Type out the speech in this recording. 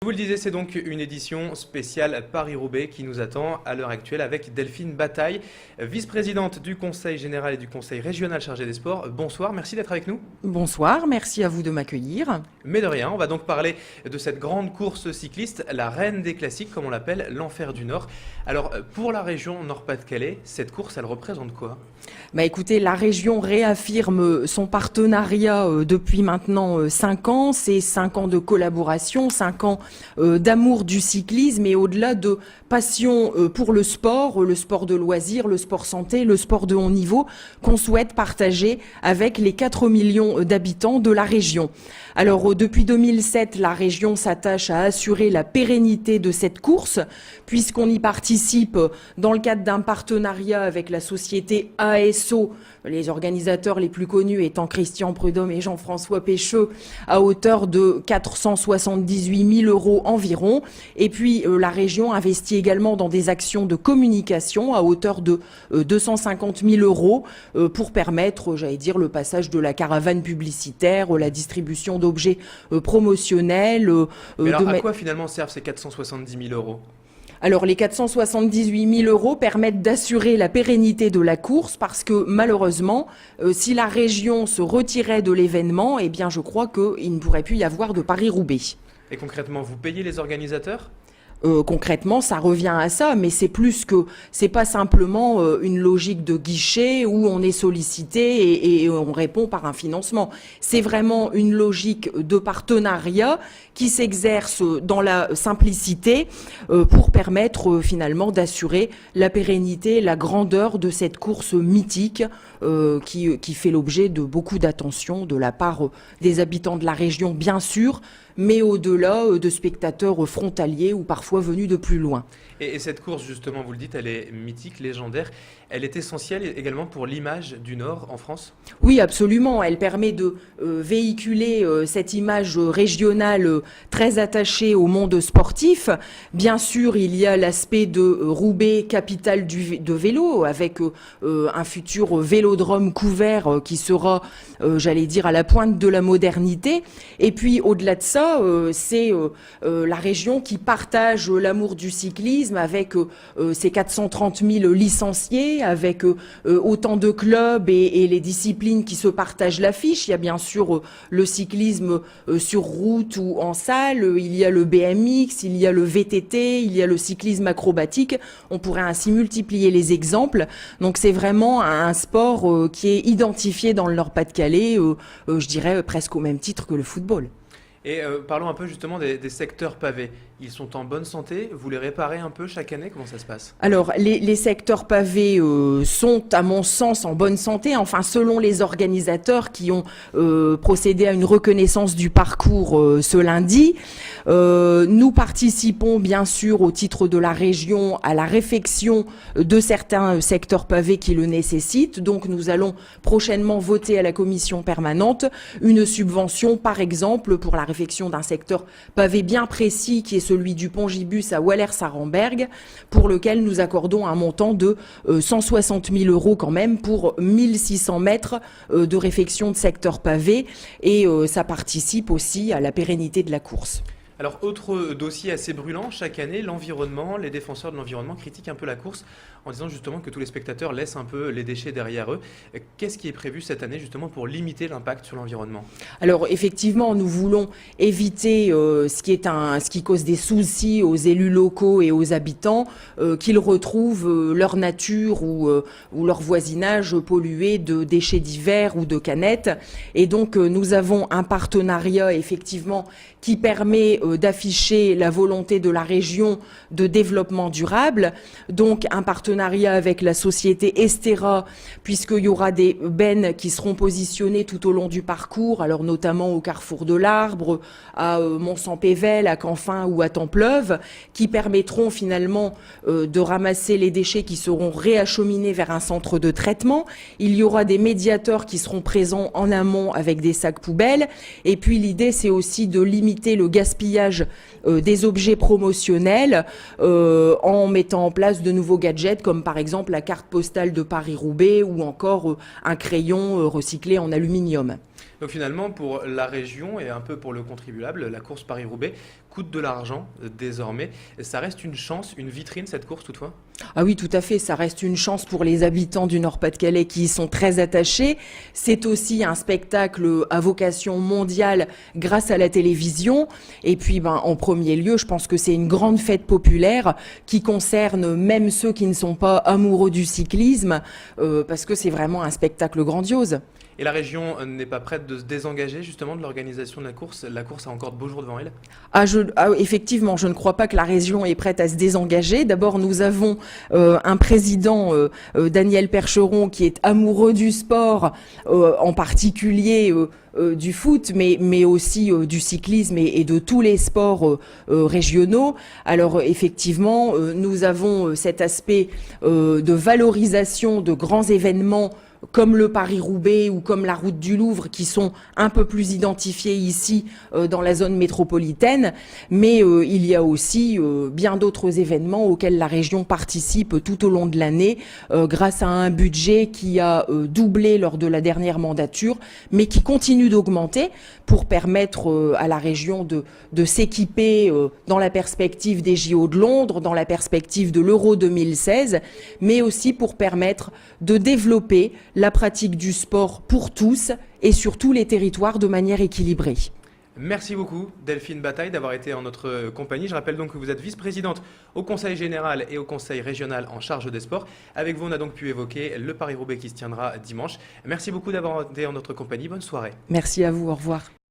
Vous le disiez, c'est donc une édition spéciale Paris-Roubaix qui nous attend à l'heure actuelle avec Delphine Bataille, vice-présidente du Conseil général et du Conseil régional chargé des sports. Bonsoir, merci d'être avec nous. Bonsoir, merci à vous de m'accueillir. Mais de rien, on va donc parler de cette grande course cycliste, la reine des classiques comme on l'appelle, l'Enfer du Nord. Alors pour la région Nord-Pas-de-Calais, cette course, elle représente quoi ? Écoutez, la région réaffirme son partenariat depuis maintenant 5 ans. C'est 5 ans de collaboration, 5 ans d'amour du cyclisme et au-delà de passion pour le sport de loisir, le sport santé, le sport de haut niveau qu'on souhaite partager avec les 4 millions d'habitants de la région. Alors depuis 2007, la région s'attache à assurer la pérennité de cette course puisqu'on y participe dans le cadre d'un partenariat avec la société ASO, les organisateurs les plus connus étant Christian Prudhomme et Jean-François Pécheux, à hauteur de 478 000 € environ. Et puis la région investit également dans des actions de communication à hauteur de 250 000 € pour permettre, le passage de la caravane publicitaire, la distribution d'objets promotionnels. Mais alors, à quoi finalement servent ces 470 000 €? Alors les 478 000 € permettent d'assurer la pérennité de la course parce que malheureusement, si la région se retirait de l'événement, je crois qu'il ne pourrait plus y avoir de Paris-Roubaix. Et concrètement, vous payez les organisateurs ? Concrètement, ça revient à ça, mais c'est pas simplement une logique de guichet où on est sollicité et on répond par un financement. C'est vraiment une logique de partenariat qui s'exerce dans la simplicité pour permettre finalement d'assurer la pérennité, la grandeur de cette course mythique qui fait l'objet de beaucoup d'attention de la part des habitants de la région, bien sûr, mais au-delà de spectateurs frontaliers ou parfois venus de plus loin. Et cette course, justement, vous le dites, elle est mythique, légendaire. Elle est essentielle également pour l'image du Nord en France ? Oui, absolument. Elle permet de véhiculer cette image régionale très attachée au monde sportif. Bien sûr, il y a l'aspect de Roubaix, capitale de vélo, avec un futur vélodrome couvert qui sera, à la pointe de la modernité. Et puis, au-delà de ça, c'est la région qui partage l'amour du cyclisme avec ses 430 000 licenciés, avec autant de clubs et les disciplines qui se partagent l'affiche. Il y a bien sûr le cyclisme sur route ou en salle, il y a le BMX, il y a le VTT, il y a le cyclisme acrobatique. On pourrait ainsi multiplier les exemples. Donc c'est vraiment un sport qui est identifié dans le Nord-Pas-de-Calais, presque au même titre que le football. Et parlons un peu justement des secteurs pavés. Ils sont en bonne santé? Vous les réparez un peu chaque année? Comment ça se passe? Alors, les secteurs pavés sont, à mon sens, en bonne santé. Enfin, selon les organisateurs qui ont procédé à une reconnaissance du parcours ce lundi. Nous participons, bien sûr, au titre de la région, à la réfection de certains secteurs pavés qui le nécessitent. Donc, nous allons prochainement voter à la commission permanente une subvention, par exemple, pour la réfection d'un secteur pavé bien précis qui est celui du pont Gibus à Wallers-Sarenberg, pour lequel nous accordons un montant de 160 000 € quand même pour 1600 mètres de réfection de secteur pavé et ça participe aussi à la pérennité de la course. Alors, autre dossier assez brûlant, chaque année, l'environnement, les défenseurs de l'environnement critiquent un peu la course en disant justement que tous les spectateurs laissent un peu les déchets derrière eux. Qu'est-ce qui est prévu cette année justement pour limiter l'impact sur l'environnement? Alors effectivement, nous voulons éviter ce qui cause des soucis aux élus locaux et aux habitants, qu'ils retrouvent leur nature ou leur voisinage pollué de déchets divers ou de canettes. Et donc nous avons un partenariat effectivement qui permet d'afficher la volonté de la région de développement durable. Donc un partenariat avec la société Estera, puisqu'il y aura des bennes qui seront positionnées tout au long du parcours, alors notamment au carrefour de l'Arbre, à Mont-Saint-Pével, à Canfin ou à Templeuve, qui permettront finalement de ramasser les déchets qui seront réacheminés vers un centre de traitement. Il y aura des médiateurs qui seront présents en amont avec des sacs poubelles. Et puis l'idée, c'est aussi de limiter le gaspillage des objets promotionnels en mettant en place de nouveaux gadgets comme par exemple la carte postale de Paris-Roubaix ou encore un crayon recyclé en aluminium. Donc finalement, pour la région et un peu pour le contribuable, la course Paris-Roubaix coûte de l'argent désormais. Ça reste une chance, une vitrine cette course toutefois? Ah oui, tout à fait. Ça reste une chance pour les habitants du Nord-Pas-de-Calais qui y sont très attachés. C'est aussi un spectacle à vocation mondiale grâce à la télévision. Et puis, en premier lieu, je pense que c'est une grande fête populaire qui concerne même ceux qui ne sont pas amoureux du cyclisme, parce que c'est vraiment un spectacle grandiose. Et la région n'est pas prête de se désengager justement de l'organisation de la course? La course a encore de beaux jours devant elle? Effectivement, je ne crois pas que la région est prête à se désengager. D'abord, nous avons un président, Daniel Percheron, qui est amoureux du sport, en particulier du foot, mais aussi du cyclisme et de tous les sports régionaux. Alors effectivement, nous avons cet aspect de valorisation de grands événements comme le Paris-Roubaix ou comme la route du Louvre, qui sont un peu plus identifiés ici dans la zone métropolitaine. Mais il y a aussi bien d'autres événements auxquels la région participe tout au long de l'année, grâce à un budget qui a doublé lors de la dernière mandature, mais qui continue d'augmenter pour permettre à la région de s'équiper dans la perspective des JO de Londres, dans la perspective de l'Euro 2016, mais aussi pour permettre de développer la pratique du sport pour tous et sur tous les territoires de manière équilibrée. Merci beaucoup Delphine Bataille d'avoir été en notre compagnie. Je rappelle donc que vous êtes vice-présidente au Conseil général et au Conseil régional en charge des sports. Avec vous, on a donc pu évoquer le Paris-Roubaix qui se tiendra dimanche. Merci beaucoup d'avoir été en notre compagnie. Bonne soirée. Merci à vous. Au revoir.